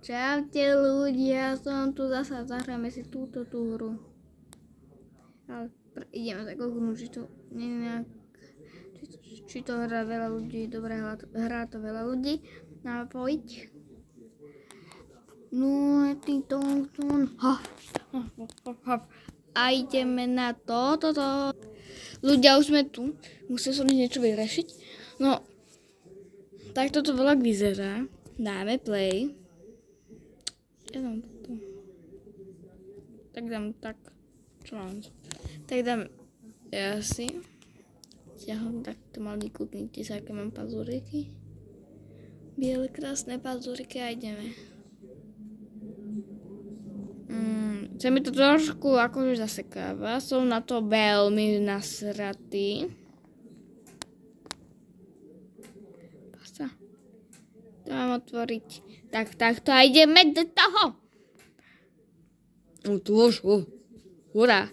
Čaute ľudia, som tu zasa, zahráme si túto hru. Ale ideme sa kouknúť, či to hrá veľa ľudí, dobre hrá to veľa ľudí. No poď. No, a ideme na toto. Ľudia, už sme tu, musel som niečo vyriešiť. No, tak toto veľa vyzerá. Dáme play. Ja dám toto. Tak dám tak. Čo mám? Tak dám asi. Ťahom takto malý, kúknite sa, aké mám pazúriky. Biele krásne pazúriky a ideme. Chce mi to trošku akože zasekáva. Som na to veľmi nasratý. Basta. To mám otvoriť. Tak, a ideme do toho. Otvoř. Hurá.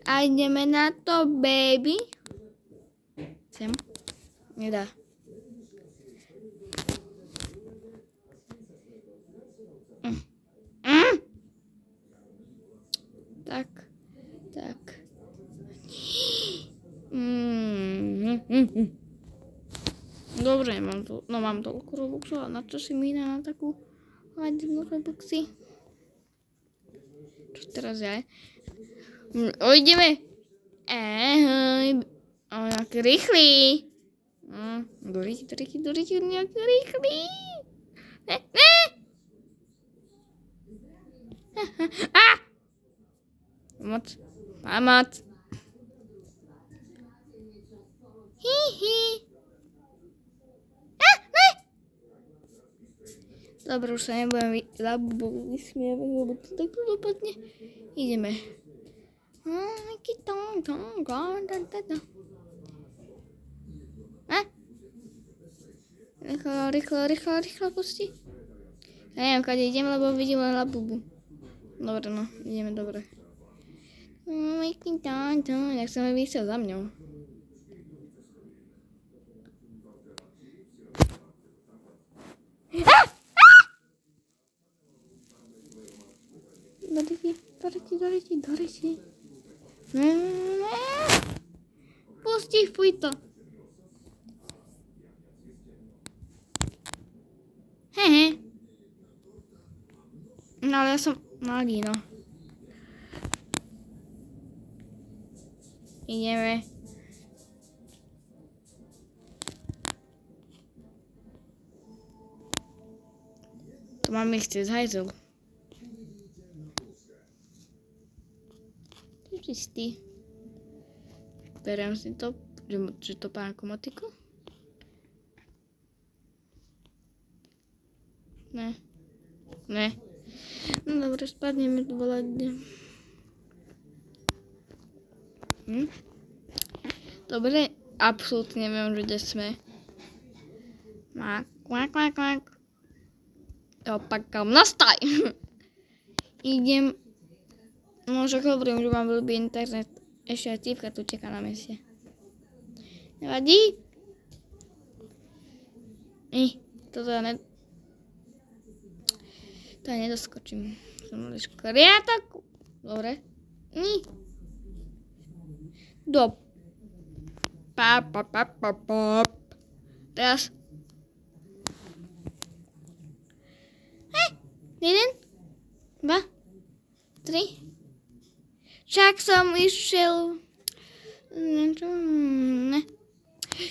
A ideme na to, baby. Sem. Nedá. Tak. Dobre, mám toľko robuxov, a na čo si míňa na takú hladinu robuxy? Čo teraz je? Ideme. Nejaký rýchly. Dorýchly, nejaký rýchly. Ne. Pomoc. Hihi. Ne. Dobre, už sa nebudem vysmievať, lebo to tak dopadne. Ideme. Rýchlo pusti. Ja neviem, kade idem, lebo vidím len labubu. Dobre, no, ideme dobre. Jak sa mi vysiel za mňou. Doriti. Pusti, fuj to. Hehe. No ale ja som malý, no. Ideme. To mám ešte z hajzel. Čistý. Beriem si to, že to pán komotiku. Ne. No dobre, spadneme tu volať. Dobre, absolútne neviem, že kde sme. Kvak. Opakám, nastaj! Idem. No, že hovorím, že mám blbý internet. Ešte aj cívka tu čeká na meste. Nevadí? Toto ja nedoskočím. Som mali škriataku. Dobre. Teraz. 1, 2, 3. Však som išiel. Ne.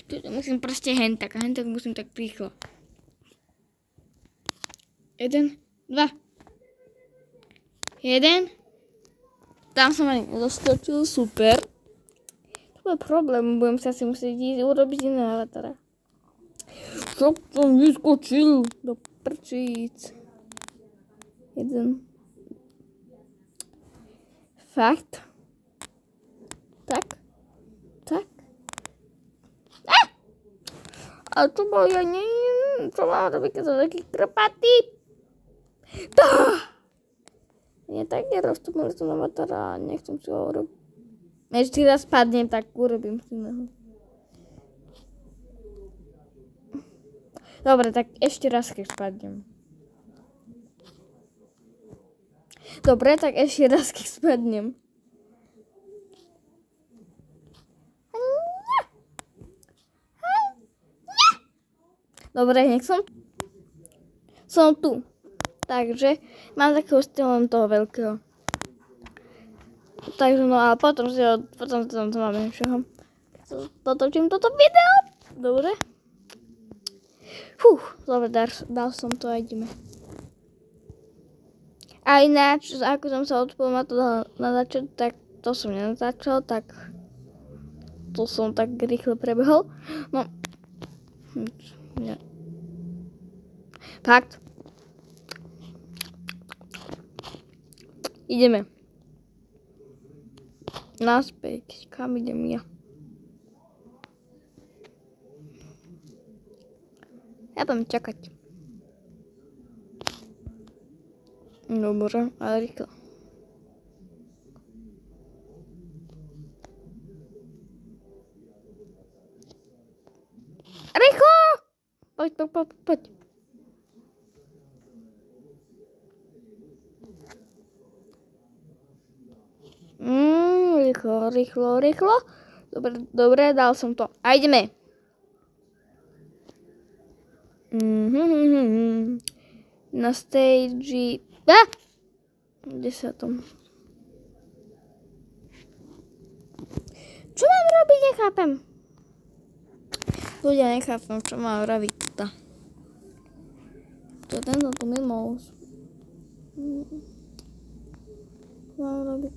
Tuto musím proste hentak musím tak rýchlo. 1, 2. 1. Tam som ani nedoskočil, super. To je problém, budem sa asi musieť ísť urobiť iné avatara. Však som vyskočil do prčíc. 1. Fakt. Tak. A to bol ja čo mám robiť, keď som taký krpatý. Nie, tak neroztumili som avatara, nechcem si ho urobiť. Ešte raz padnem, tak urobím si neho. Dobre, tak ešte raz, keď spadnem. Dobre, tak ešte raz, keď spadnem. Dobre, nech som tu. Takže mám takého stylu len toho veľkého. Takže no a potom to máme všeho. Potočím toto video. Dobre. Dobre, dal som to a ideme. A ináč, ako som sa odpovedal na to natáčať, tak to som nenatáčal, tak to som tak rýchle prebehol. No. Nie. Fakt. Ideme. Naspäť. Kam idem ja? Ja budem čakať. Dobre, ale rýchlo. Rýchlo! Poď. Rýchlo. Dobre, dal som to. A ideme. Na stage... Kde sa tom? Čo mám robiť? Nechápem. Ľudia, nechápem, čo mám robiť. To je tento tu mimo. Čo mám robiť?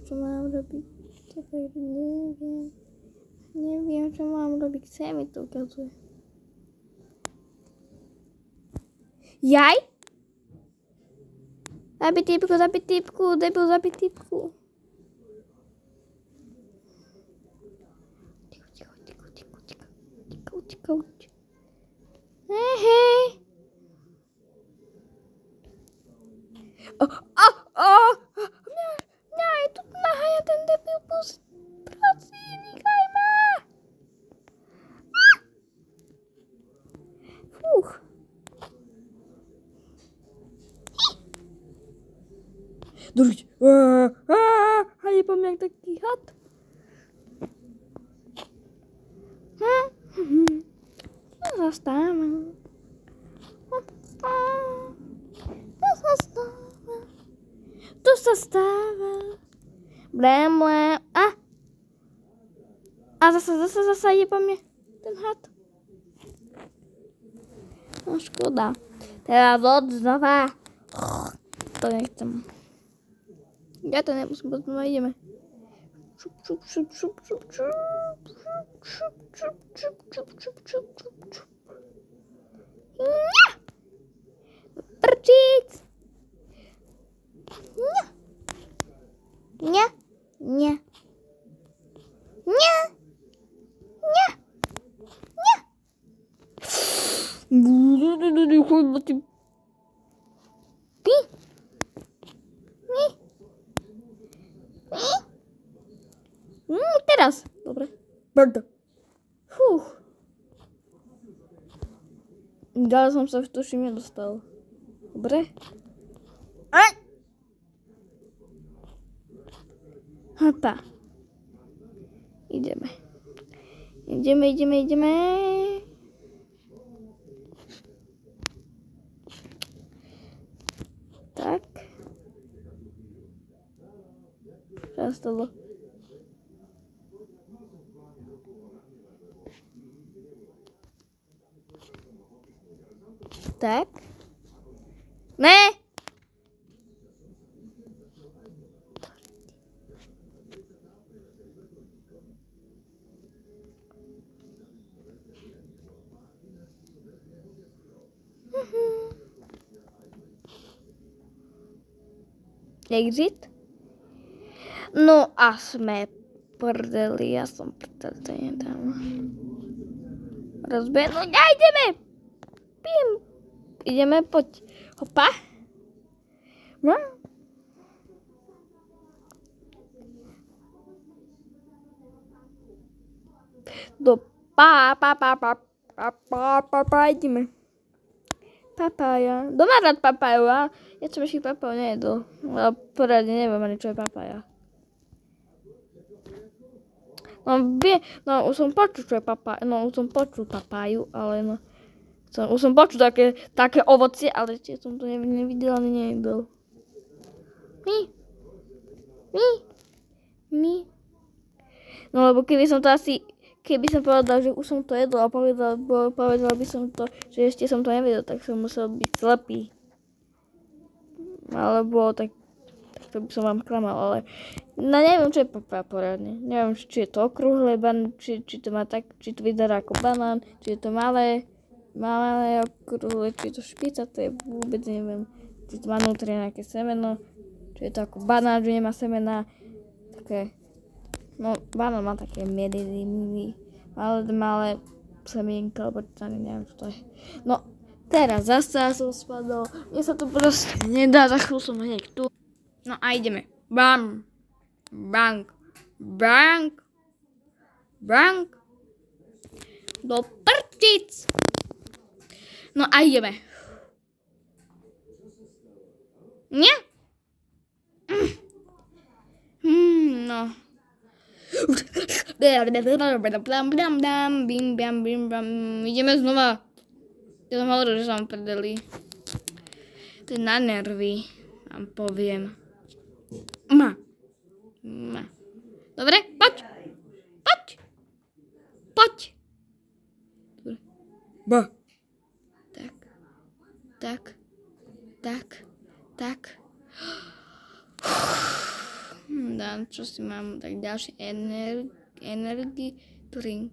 Neviem, čo mám robiť. Chce mi to ukazuje. Jaj? Zabij typku, debil, zabij typku. Ticho. Hej. Mňa je tu nahája ten debil pust. Prosím, nechaj ma. Drž. A je po mňa taký had. Zastávam. To sa stáva. Blém. A zase ide po mne ten had. No škoda. Teraz znova. To nechcem. Ja to nemusím, potom ideme. Prčiť! Nie. Teraz. Dobre. Brdo. Ďalej som sa v tuším nedostal. Dobre. Hopa. Ideme. Tak. Teraz to. Tak. Ne! Exit. No a sme prdeli, ja som prdel, to nedám. Rozbehnúť a ideme! Pim! Ideme, poď. Hopa. No. Do ideme. Papája. Kto má rád papáju? Ja som ešte papáju nejedol. Ale poradne neviem ani čo je papája. No už som počul, čo je papája. No už som počul papáju, ale no. Už som počul také ovocie, ale ešte som to nevidel ani nejedol. Mi. No lebo keby som povedal, že už som to jedol a povedal by som to, že ešte som to nevedel, tak som musel byť slepý. Alebo tak to by som vám klamal, ale no neviem, čo je papája poradne. Neviem, či je to okrúhle, či to má tak, či to vyzerá ako banán, či je to malé okrúhle, či je to špica, to je vôbec neviem. Či to má vnútri nejaké semeno, či je to ako banán, že nemá semena. Také, no banán má také malé semienka, alebo neviem, čo to je. No, teraz zase som spadol, mne sa to proste nedá, za chvíľu som hneď tu. No a ideme. Bam, bang, bang, bang. Do prčic. No a ideme. Nie? No. Ideme znova. Ja som hovoril, že sa vám prdeli. To je na nervy, vám poviem. Dobre, poď. Dobre. Tak. Dám, čo si mám, tak ďalší energy drink.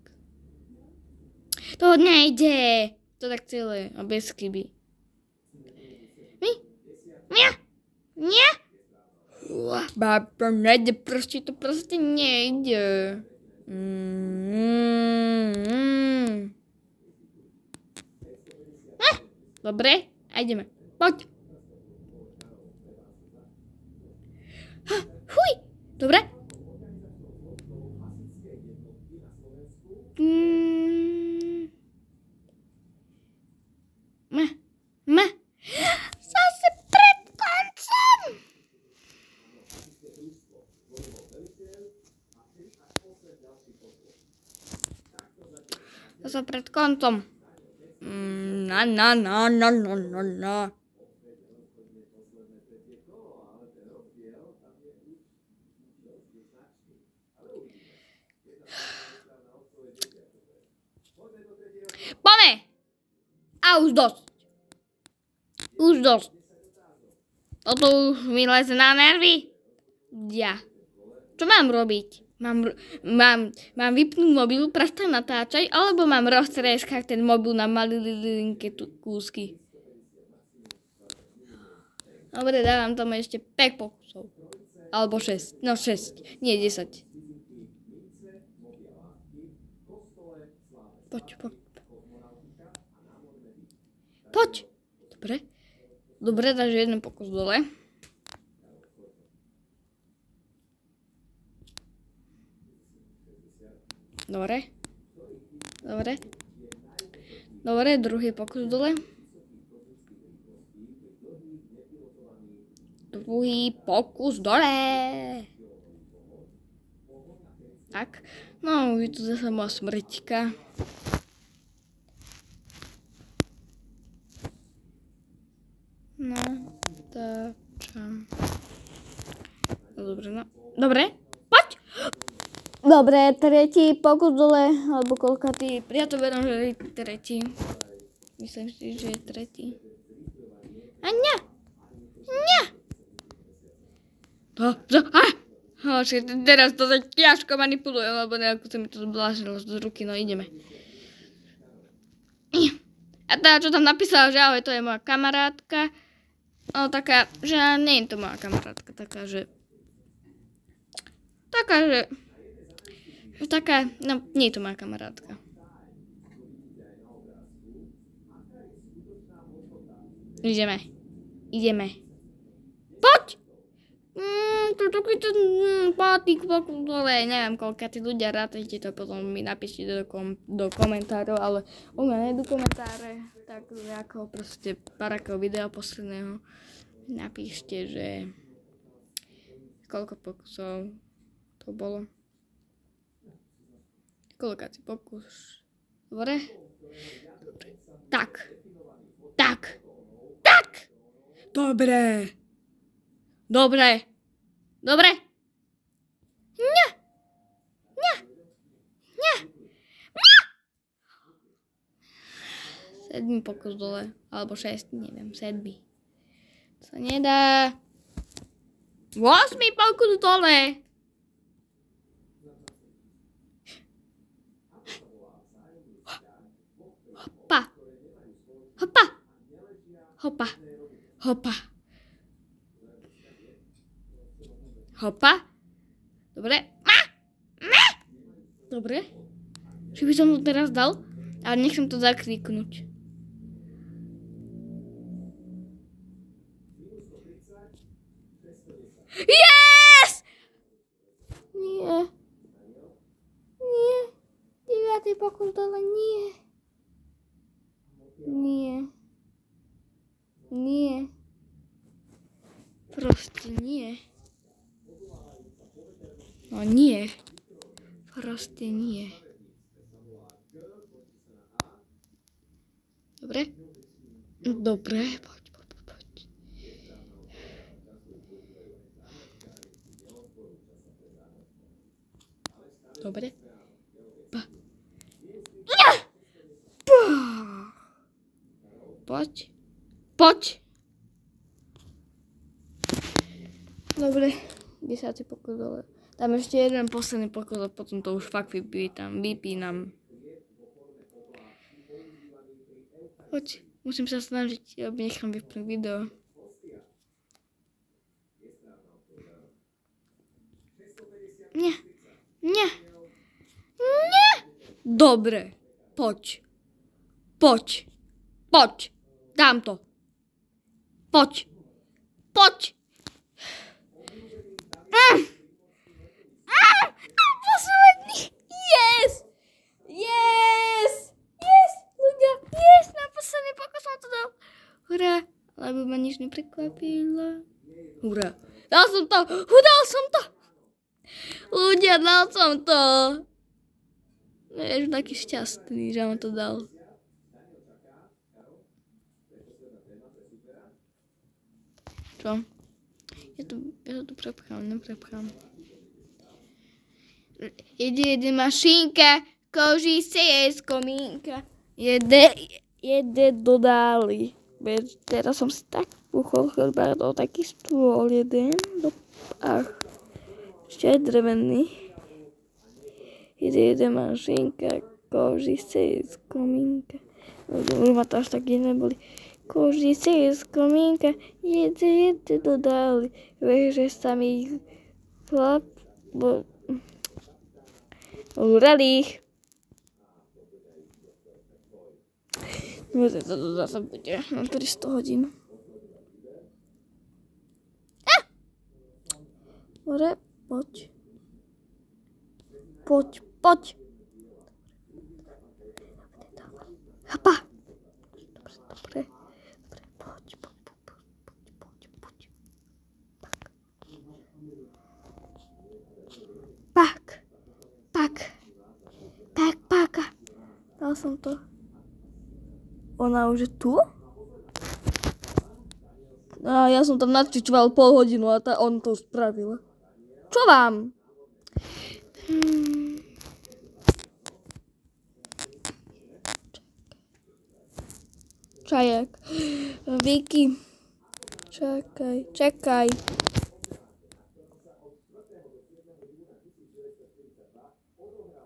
To nejde. To tak celé a bez chyby. Nie? Bábo, nejde, to proste nejde. Dobre, a ideme. Poď. Fuj, dobre. Zase pred koncom. Zase pred koncom. Na. Poďme! A už dosť. Toto už mi leze na nervy. Ja. Čo mám robiť? Mám vypnúť mobil, prestať natáčať, alebo mám roztreskať ten mobil na malinké kúsky? Dobre, dávam tomu ešte 5 pokusov. Alebo 6. No 6. Nie 10. Poď. Dobre, takže jeden pokus dole. Dobre, druhý pokus dole. Tak. No, je tu zase moja smrťka. No, táčam. Dobre, poď! Dobre, tretí pokus dole, alebo koľkatý. Ja to verím, že je tretí. Myslím si, že je tretí. A nie! Teraz to sa ťažko manipulujem, lebo nejako sa mi to zblážilo z ruky, no ideme. A tá, čo tam napísala, že ahoj, to je moja kamarátka. No taká, že nie je to moja kamarátka, taká, no nie je to moja kamarátka. Ideme. Poď! to taký ten pátik dole, neviem koľko tí ľudia rátajte to, potom mi napíšte do komentárov, ale u mňa nejdu komentáre, tak ako proste pár akého videa posledného napíšte, že koľko pokusov to bolo. Koľkáci pokus. Dobre? Tak. Dobre. Nie. 7 pokus dole, alebo 6, neviem, 7. To sa nedá. 8 pokus dole. Hopa. Dobre. Dobre. Či by som to teraz dal? Ale nechcem to zakliknúť. Yes! Nie. 9. pokus dole, nie. Proste nie. No nie. Proste nie. Dobre? Poď. Dobre. Poď. Dobre, 10. pokus dole. Tam ešte jeden posledný pokus a potom to už fakt vypínam. Poď, musím sa snažiť, aby nechám vypnúť video. Nie. Dobre, poď. Dám to. Poď. Posledný. Yes. Ľudia, na posledný pokus som to dal. Hurá, lebo ma nič neprekvapilo. Hurá, dal som to. Ľudia, dal som to. Ja som taký šťastný, že on to dal. Čo? Ja to neprepchám. Jede mašinka, kožice je z komínka. Jede dodali. Teraz som si tak buchol chleba do taký stôl jeden. Ešte aj drevený. Jede mašinka, kožice je z komínka. Už ma to až tak neboli. Kožice je z komínka, jede dodali. Veže sa mi chlap, uralých. To zase bude na 300 hodín. Dobre, poď. Hapa. Dobre. Poď. Páka. Dal som to. Ona už je tu? A ja som tam nadčičoval pol hodinu a on to už spravila. Čo vám? Čajak. Vicky. Čakaj.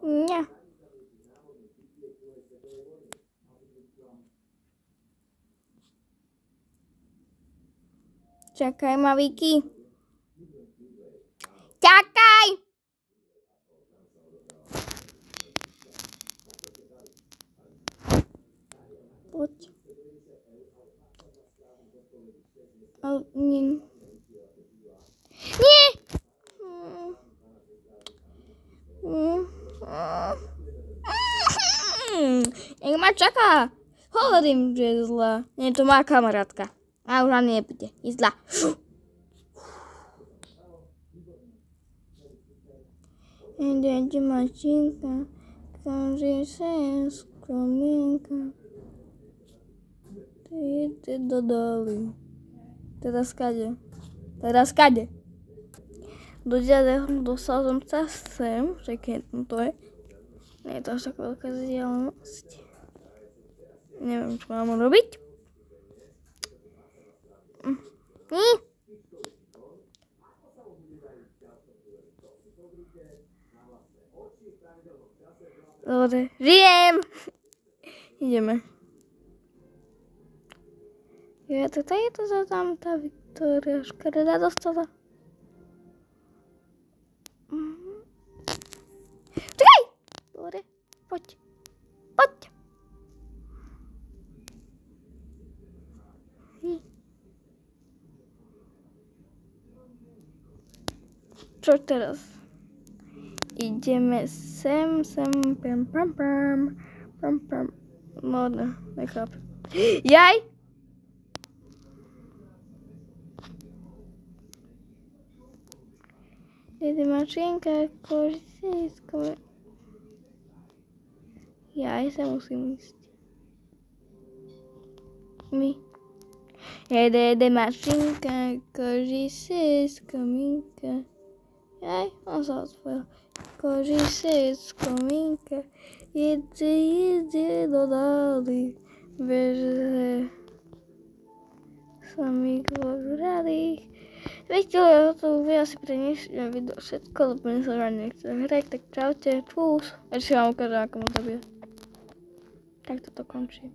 Nie. Čakaj ma, Vicky. Čakaj! Poď. Nie! Nech ma čaká. Hovorím, že je zlá. Nie, to moja kamarátka. A už ani nebude. Je zlá. Jde mačinka, každý se skromínka. Ty jde do doly. Teraz kade? Dostal som sa sem, že keď to je. Nie je to až tak veľká vzdialenosť. Neviem, čo mám robiť. Dobre, žijem! Ideme. Ja to je to za tam tá Viktória škareda dostala. Čakaj! Dobre, poď. Čo teraz? Ideme sem, pam. No, nechápem. Jaj! Jede mačinka, kožisko. Jaj, sa musím ísť. Jede mačinka, kožisko, minka. Jaj, on sa odspojil. Kožisko, minka. Jede do dály. Beže sa mi kvožrali. Viete, to by asi pre dnešné video všetko, lebo mne sa rád nechce hrať, tak čaute, čus. Ešte vám ukážem, ako mu to bude. Tak toto končí.